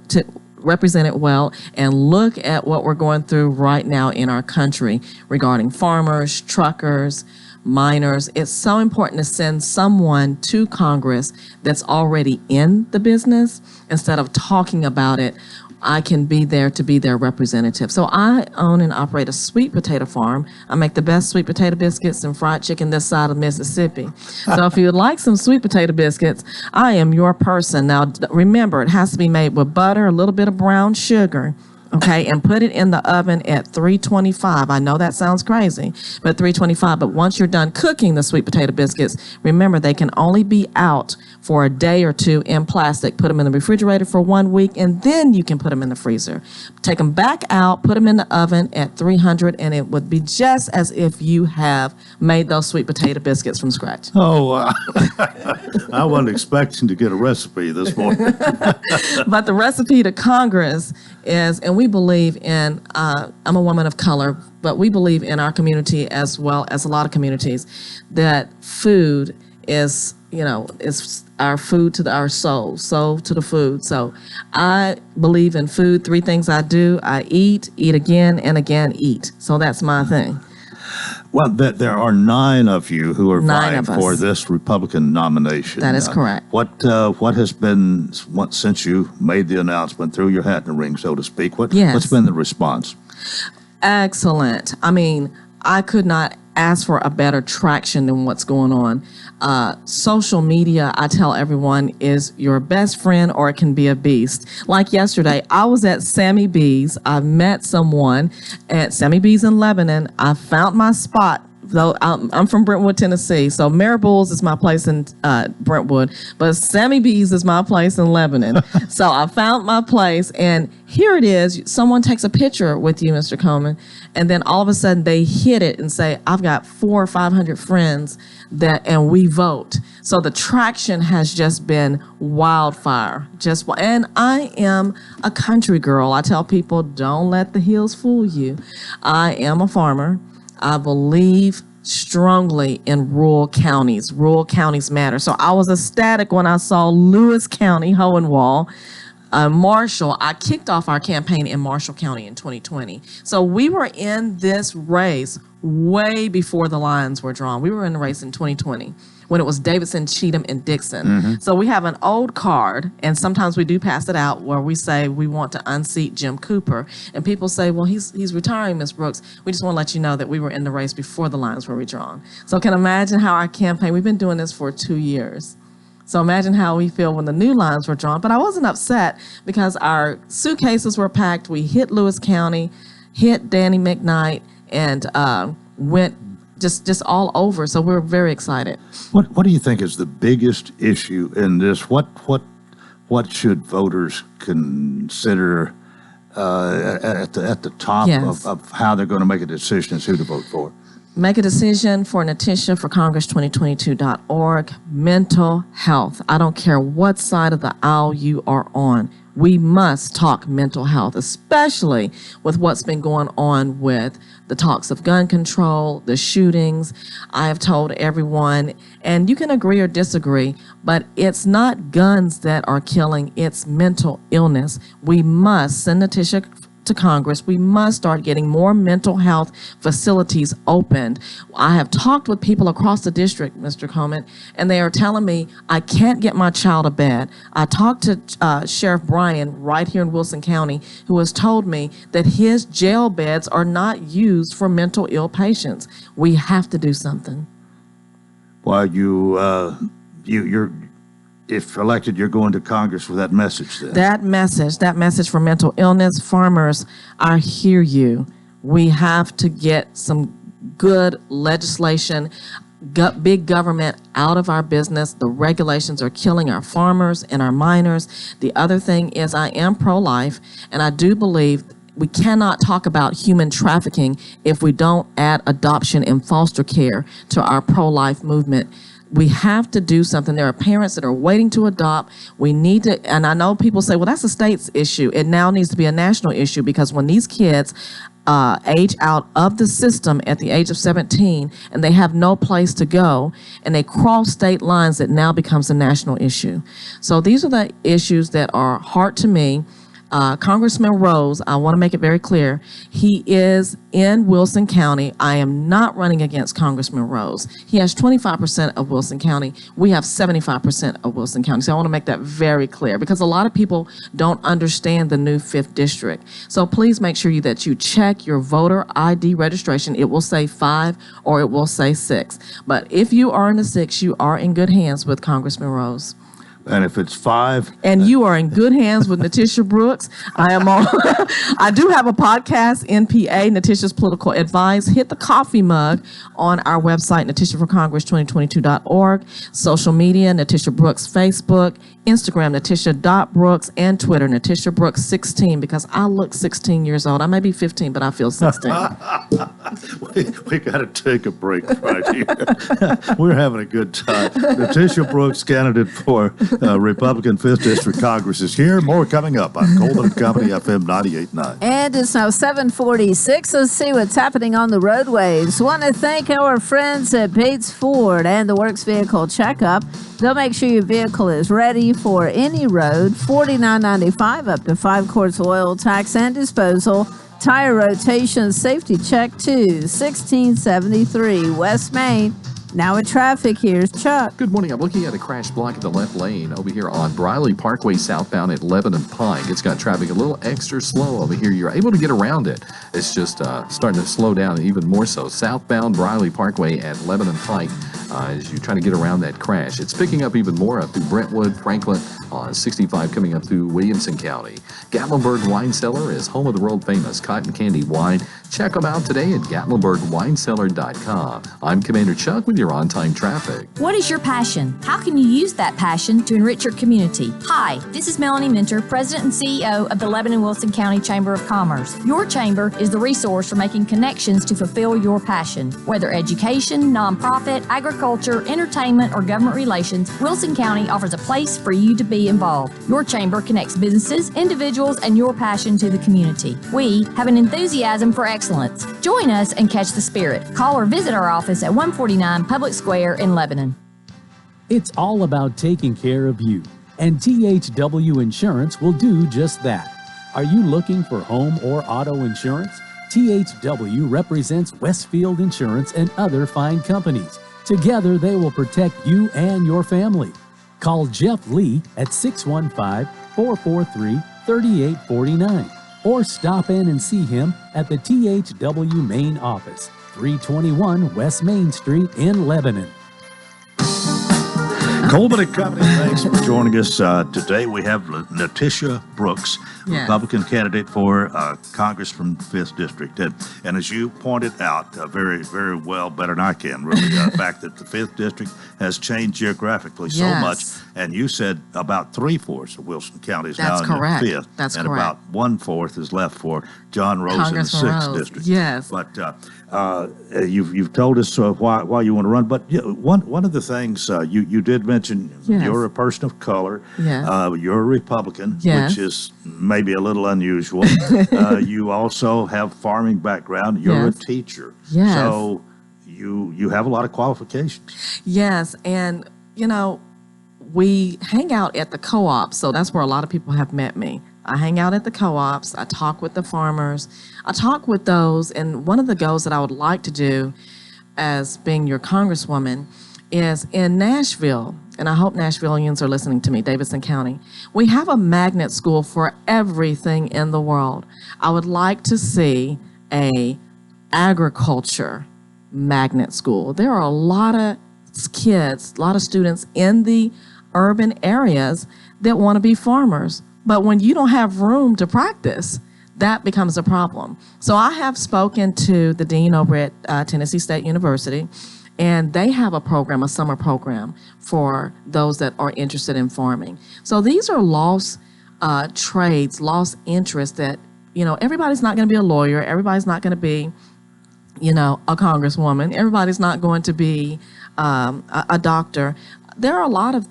well, and look at what we're going through right now in our country regarding farmers, truckers, miners. It's so important to send someone to Congress that's already in the business instead of talking about it. I can be there to be their representative. So I own and operate a sweet potato farm. I make the best sweet potato biscuits and fried chicken this side of Mississippi. So if you would like some sweet potato biscuits, I am your person. Now, remember, it has to be made with butter, a little bit of brown sugar, okay, and put it in the oven at 325. I know that sounds crazy, but 325. But once you're done cooking the sweet potato biscuits, remember they can only be out for a day or two in plastic. Put them in the refrigerator for 1 week, and then you can put them in the freezer. Take them back out, put them in the oven at 300, and it would be just as if you have made those sweet potato biscuits from scratch. Oh, I wasn't expecting to get a recipe this morning. But the recipe to Congress is, and we believe in, I'm a woman of color, but we believe in our community as well as a lot of communities that food is, is our food to our soul to the food. So I believe in food. 3 things I do: I eat again, and again, eat. So that's my thing. Well, there are 9 of you who are vying for this Republican nomination. That is correct. What has been, since you made the announcement, threw your hat in the ring, so to speak, what's been the response? Excellent. I mean, I could not ask for a better traction than what's going on. Social media, I tell everyone, is your best friend, or it can be a beast. Like yesterday, I was at Sammy B's. I met someone at Sammy B's in Lebanon. I found my spot. Though I'm from Brentwood, Tennessee, so Marabouls is my place in Brentwood, but Sammy B's is my place in Lebanon. So I found my place, and here it is. Someone takes a picture with you, Mr. Coleman, and then all of a sudden they hit it and say, "I've got 400 or 500 friends and we vote." So the traction has just been wildfire. And I am a country girl. I tell people, don't let the hills fool you. I am a farmer. I believe strongly in rural counties. Rural counties matter. So I was ecstatic when I saw Lewis County, Hohenwald, Marshall, I kicked off our campaign in Marshall County in 2020. So we were in this race way before the lines were drawn. We were in the race in 2020 when it was Davidson, Cheatham, and Dixon. So we have an old card, and sometimes we do pass it out where we say we want to unseat Jim Cooper. And people say, well, he's retiring, Ms. Brooks. We just want to let you know that we were in the race before the lines were redrawn. So can imagine how our campaign, we've been doing this for 2 years. So imagine how we feel when the new lines were drawn. But I wasn't upset because our suitcases were packed. We hit Lewis County, hit Danny McKnight, and went just all over. So we're very excited. What do you think is the biggest issue in this? What should voters consider at the top of how they're going to make a decision as who to vote for? Make a decision for Natisha for Congress2022.org. Mental health. I don't care what side of the aisle you are on. We must talk mental health, especially with what's been going on with the talks of gun control, the shootings. I have told everyone, and you can agree or disagree, but it's not guns that are killing, it's mental illness. We must send Natisha to Congress. We must start getting more mental health facilities opened. I have talked with people across the district, Mr. Coleman, and they are telling me, I can't get my child to bed. I talked to Sheriff Bryan right here in Wilson County, who has told me that his jail beds are not used for mental ill patients. We have to do something. Well, you're if elected, you're going to Congress with that message then. That message for mental illness. Farmers, I hear you. We have to get some good legislation, big government out of our business. The regulations are killing our farmers and our miners. The other thing is I am pro-life, and I do believe we cannot talk about human trafficking if we don't add adoption and foster care to our pro-life movement. We have to do something. There are parents that are waiting to adopt. We need to, and I know people say, well, that's a state's issue. It now needs to be a national issue because when these kids age out of the system at the age of 17 and they have no place to go and they cross state lines, it now becomes a national issue. So these are the issues that are hard to me. Congressman Rose, I want to make it very clear, he is in Wilson County. I am not running against Congressman Rose. He has 25% of Wilson County. We have 75% of Wilson County. So I want to make that very clear because a lot of people don't understand the new 5th district. So please make sure that you check your voter ID registration. It will say 5 or it will say 6. But if you are in the 6, you are in good hands with Congressman Rose. And if it's 5, and you are in good hands with Natisha Brooks. I am on. I do have a podcast, NPA, Natisha's Political Advice. Hit the coffee mug on our website, NatishaForCongress2022.org. Social media, Natisha Brooks, Facebook, Instagram, Natisha.Brooks, and Twitter, Natisha Brooks 16, because I look 16 years old. I may be 15, but I feel 16. we got to take a break right here. We're having a good time. Natisha Brooks, candidate for Republican 5th District Congress, is here. More coming up on Coleman & Company FM 98.9. And it's now 7:46. Let's see what's happening on the roadways. Want to thank our friends at Bates Ford and the Works Vehicle Checkup. They'll make sure your vehicle is ready for any road. $49.95 up to 5 quarts of oil, tax and disposal. Tire rotation, safety check too. 1673 West Main. Now with traffic, here's Chuck. Good morning. I'm looking at a crash block in the left lane over here on Briley Parkway southbound at Lebanon Pike. It's got traffic a little extra slow over here. You're able to get around it. It's just starting to slow down even more so. Southbound Briley Parkway at Lebanon Pike as you try to get around that crash. It's picking up even more up through Brentwood, Franklin, on 65 coming up through Williamson County. Gatlinburg Wine Cellar is home of the world famous cotton candy wine. Check them out today at GatlinburgWineCellar.com. I'm Commander Chuck with your on-time traffic. What is your passion? How can you use that passion to enrich your community? Hi, this is Melanie Minter, President and CEO of the Lebanon-Wilson County Chamber of Commerce. Your chamber is the resource for making connections to fulfill your passion. Whether education, nonprofit, agriculture, entertainment, or government relations, Wilson County offers a place for you to be involved. Your chamber connects businesses, individuals, and your passion to the community. We have an enthusiasm for excellence. Join us and catch the spirit. Call or visit our office at 149 Public Square in Lebanon. It's all about taking care of you and THW Insurance will do just that. Are you looking for home or auto insurance? THW represents Westfield Insurance and other fine companies. Together, they will protect you and your family. Call Jeff Lee at 615-443-3849 or stop in and see him at the THW main office, 321 West Main Street in Lebanon. Coleman and Company, thanks for joining us. Today we have Natisha Brooks, Yes. Republican candidate for Congress from 5th District. And as you pointed out, very, very well, better than I can, really, the fact that the 5th District has changed geographically so Yes. much. And you said about 3/4 of Wilson County is That's now correct. in the 5th. That's and correct. about 1/4 is left for John Rose in the Congressman 6th Rose. District. Yes. But you've told us why you want to run. But one of the things you did mention, Yes. you're a person of color. Yes. You're a Republican, Yes. which is maybe a little unusual. You also have farming background. You're Yes. a teacher. Yes. So you have a lot of qualifications. Yes, and we hang out at the co-op, so that's where a lot of people have met me. I hang out at the co-ops, I talk with the farmers, I talk with those, and one of the goals that I would like to do as being your congresswoman is in Nashville, and I hope Nashvillians are listening to me, Davidson County. We have a magnet school for everything in the world. I would like to see a agriculture magnet school. There are a lot of kids, a lot of students in the urban areas that want to be farmers. But when you don't have room to practice, that becomes a problem. So I have spoken to the dean over at Tennessee State University, and they have a program, a summer program for those that are interested in farming. So these are lost trades, lost interests that, everybody's not going to be a lawyer. Everybody's not going to be, a congresswoman. Everybody's not going to be a doctor. There are a lot of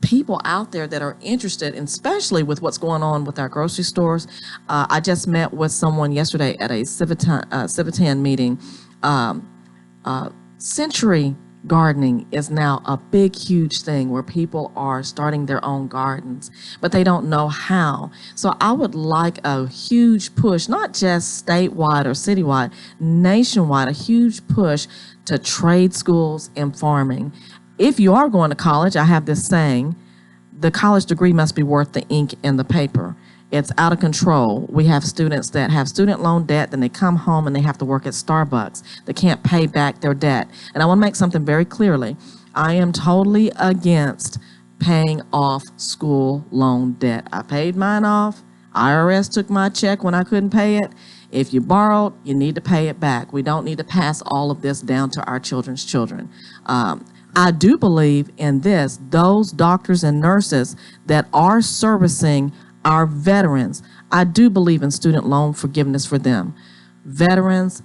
people out there that are interested, and especially with what's going on with our grocery stores. I just met with someone yesterday at a Civitan meeting. Century gardening is now a big, huge thing where people are starting their own gardens, but they don't know how. So I would like a huge push, not just statewide or citywide, nationwide, a huge push to trade schools and farming. If you are going to college, I have this saying, the college degree must be worth the ink in the paper. It's out of control. We have students that have student loan debt, then they come home and they have to work at Starbucks. They can't pay back their debt. And I want to make something very clearly. I am totally against paying off school loan debt. I paid mine off. IRS took my check when I couldn't pay it. If you borrowed, you need to pay it back. We don't need to pass all of this down to our children's children. I do believe in this. Those doctors and nurses that are servicing our veterans, I do believe in student loan forgiveness for them. Veterans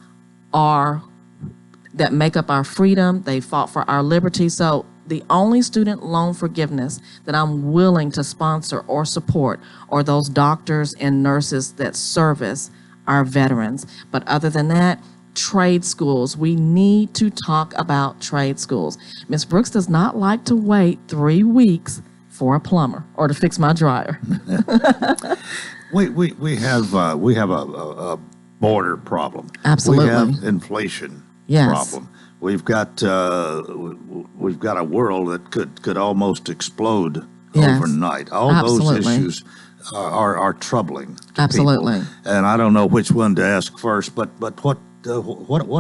that make up our freedom. They fought for our liberty. So the only student loan forgiveness that I'm willing to sponsor or support are those doctors and nurses that service our veterans. But other than that, trade schools. We need to talk about trade schools. Ms. Brooks does not like to wait 3 weeks for a plumber or to fix my dryer. We have a border problem. Absolutely. We have inflation problem. We've got a world that could almost explode overnight. All those issues are troubling to Absolutely. people. And I don't know which one to ask first, but what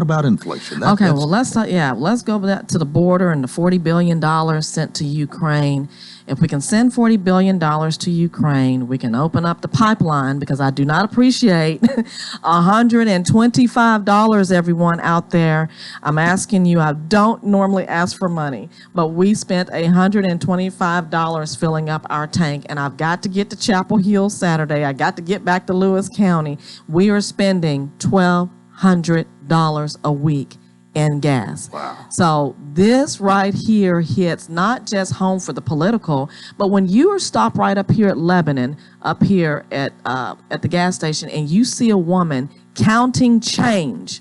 about inflation? Let's go back to the border and the $40 billion sent to Ukraine. If we can send $40 billion to Ukraine, we can open up the pipeline, because I do not appreciate $125, everyone out there. I'm asking you, I don't normally ask for money, but we spent $125 filling up our tank, and I've got to get to Chapel Hill Saturday. I got to get back to Lewis County. We are spending $1,200 a week in gas. Wow. So this right here hits not just home for the political, but when you are stopped right up here at Lebanon, up here at the gas station, and you see a woman counting change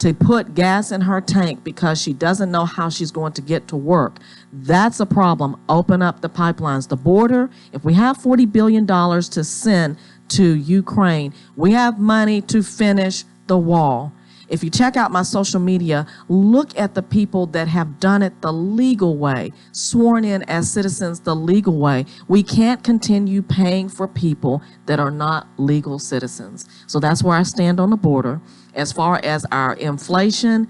to put gas in her tank because she doesn't know how she's going to get to work. That's a problem. Open up the pipelines. The border, if we have $40 billion to send to Ukraine, we have money to finish the wall. If you check out my social media, look at the people that have done it the legal way, sworn in as citizens the legal way. We can't continue paying for people that are not legal citizens. So that's where I stand on the border. As far as our inflation,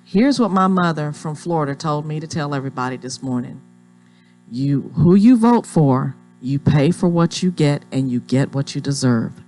here's what my mother from Florida told me to tell everybody this morning. Who you vote for, you pay for what you get, and you get what you deserve.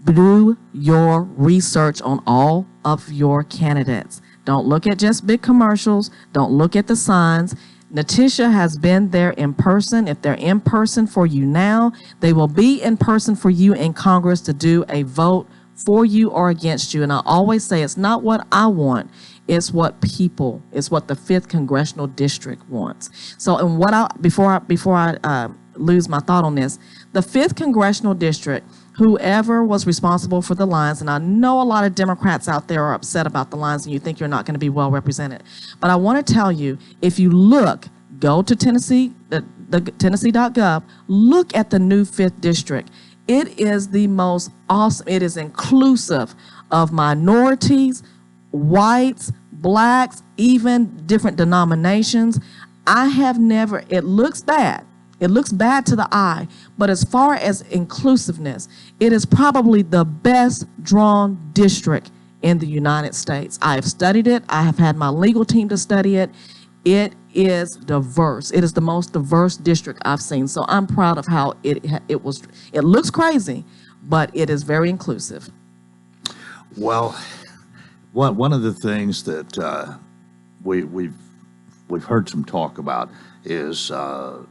Do your research on all of your candidates. Don't look at just big commercials. Don't look at the signs. Natisha has been there in person. If they're in person for you now, they will be in person for you in Congress to do a vote for you or against you. And I always say it's not what I want. It's what it's what the 5th Congressional District wants. So, and before I lose my thought on this, the 5th Congressional District, whoever was responsible for the lines, and I know a lot of Democrats out there are upset about the lines and you think you're not going to be well represented. But I want to tell you, if you go to Tennessee, the Tennessee.gov, look at the new 5th District. It is the most awesome. It is inclusive of minorities, whites, blacks, even different denominations. It looks bad. It looks bad to the eye, but as far as inclusiveness, it is probably the best drawn district in the United States. I have studied it. I have had my legal team to study it. It is diverse. It is the most diverse district I've seen. So I'm proud of how it looks crazy, but it is very inclusive. Well, one of the things that we've heard some talk about is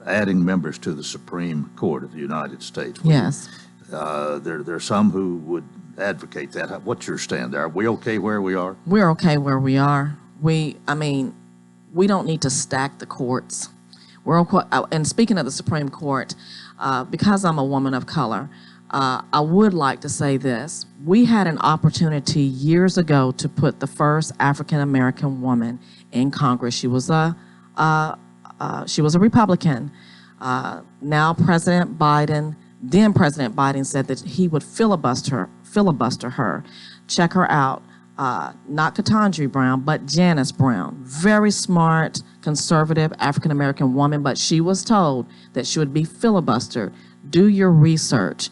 adding members to the Supreme Court of the United States. Yes. There are some who would advocate that. What's your stand there? Are we okay where we are? We're okay where we are. We don't need to stack the courts. And speaking of the Supreme Court, because I'm a woman of color, I would like to say this. We had an opportunity years ago to put the first African-American woman in Congress. She was a Republican. Now President Biden, then President Biden said that he would filibuster her. Check her out. Not Ketanji Brown, but Janice Brown. Very smart, conservative African-American woman, but she was told that she would be filibustered. Do your research.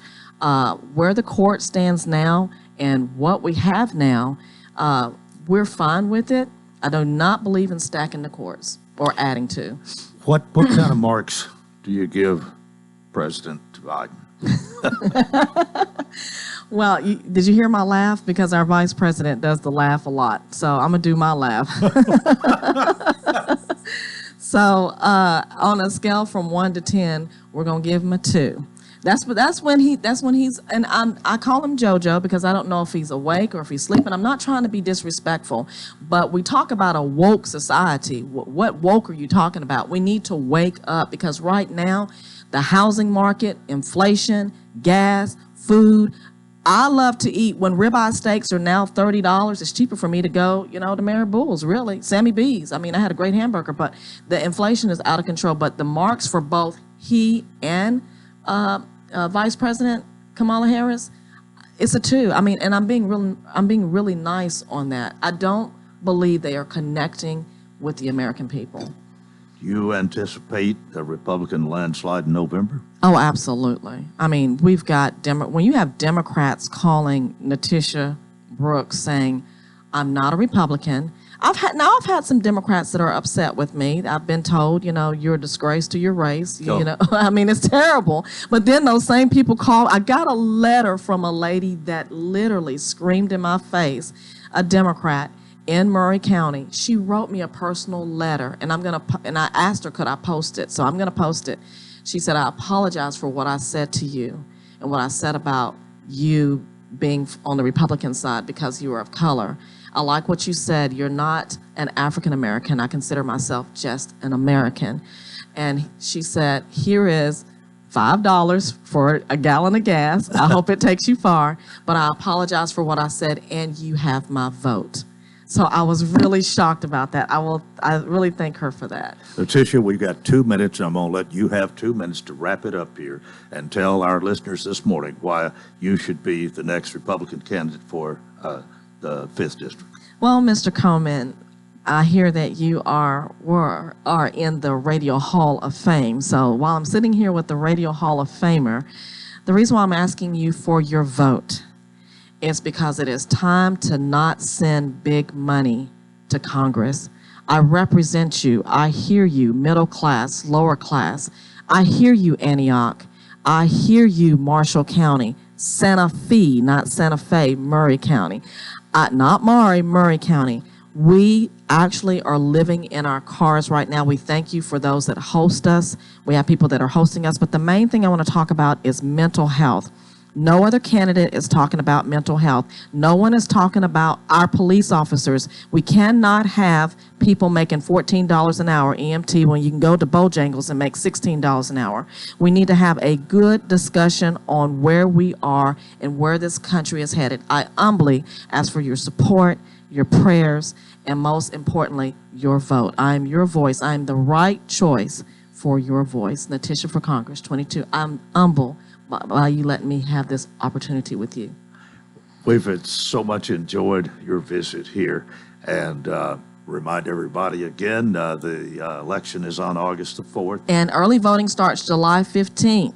Where the court stands now and what we have now, we're fine with it. I do not believe in stacking the courts or adding to. What kind of marks do you give President Biden? Well, did you hear my laugh? Because our vice president does the laugh a lot. So I'm going to do my laugh. So on a scale from 1 to 10, we're going to give him a 2. That's when he's, and I call him JoJo because I don't know if he's awake or if he's sleeping. I'm not trying to be disrespectful, but we talk about a woke society. What woke are you talking about? We need to wake up because right now, the housing market, inflation, gas, food. I love to eat. When ribeye steaks are now $30, it's cheaper for me to go, to Mary Bull's, really. Sammy B's. I had a great hamburger, but the inflation is out of control. But the marks for both he and Vice President Kamala Harris, it's a 2. And I'm being really nice on that. I don't believe they are connecting with the American people. Do you anticipate a Republican landslide in November? Oh, absolutely. We've got when you have Democrats calling Natisha Brooks saying, "I'm not a Republican." I've had some Democrats that are upset with me. I've been told, you're a disgrace to your race. It's terrible. But then those same people call. I got a letter from a lady that literally screamed in my face, a Democrat in Murray County. She wrote me a personal letter, and I asked her, could I post it? So I'm going to post it. She said, "I apologize for what I said to you and what I said about you being on the Republican side because you are of color. I like what you said. You're not an African American. I consider myself just an American." And she said, "Here is $5 for a gallon of gas. I hope it takes you far, but I apologize for what I said, and you have my vote." So I was really shocked about that. I really thank her for that. Natisha, we've got 2 minutes. I'm going to let you have 2 minutes to wrap it up here and tell our listeners this morning why you should be the next Republican candidate for the 5th District. Well, Mr. Coleman, I hear that you are in the Radio Hall of Fame. So while I'm sitting here with the Radio Hall of Famer, the reason why I'm asking you for your vote is because it is time to not send big money to Congress. I represent you. I hear you, middle class, lower class. I hear you, Antioch. I hear you, Marshall County, Santa Fe, not Santa Fe, Murray County. Not Murray County. We actually are living in our cars right now. We thank you for those that host us. We have people that are hosting us. But the main thing I want to talk about is mental health. No other candidate is talking about mental health. No one is talking about our police officers. We cannot have people making $14 an hour EMT when you can go to Bojangles and make $16 an hour. We need to have a good discussion on where we are and where this country is headed. I humbly ask for your support, your prayers, and most importantly, your vote. I am your voice. I am the right choice for your voice. Natisha for Congress, 22. I'm humble by you letting me have this opportunity with you. We've so much enjoyed your visit here, and remind everybody again, the election is on August the 4th. And early voting starts July 15th.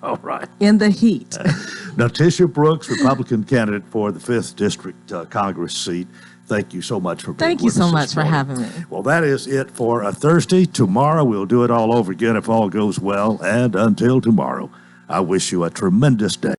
All right. In the heat. Natisha Brooks, Republican candidate for the 5th District Congress seat. Thank you so much for being Thank you with us so much this for morning. having me. Well, that is it for a Thursday. Tomorrow we'll do it all over again if all goes well. And until tomorrow, I wish you a tremendous day.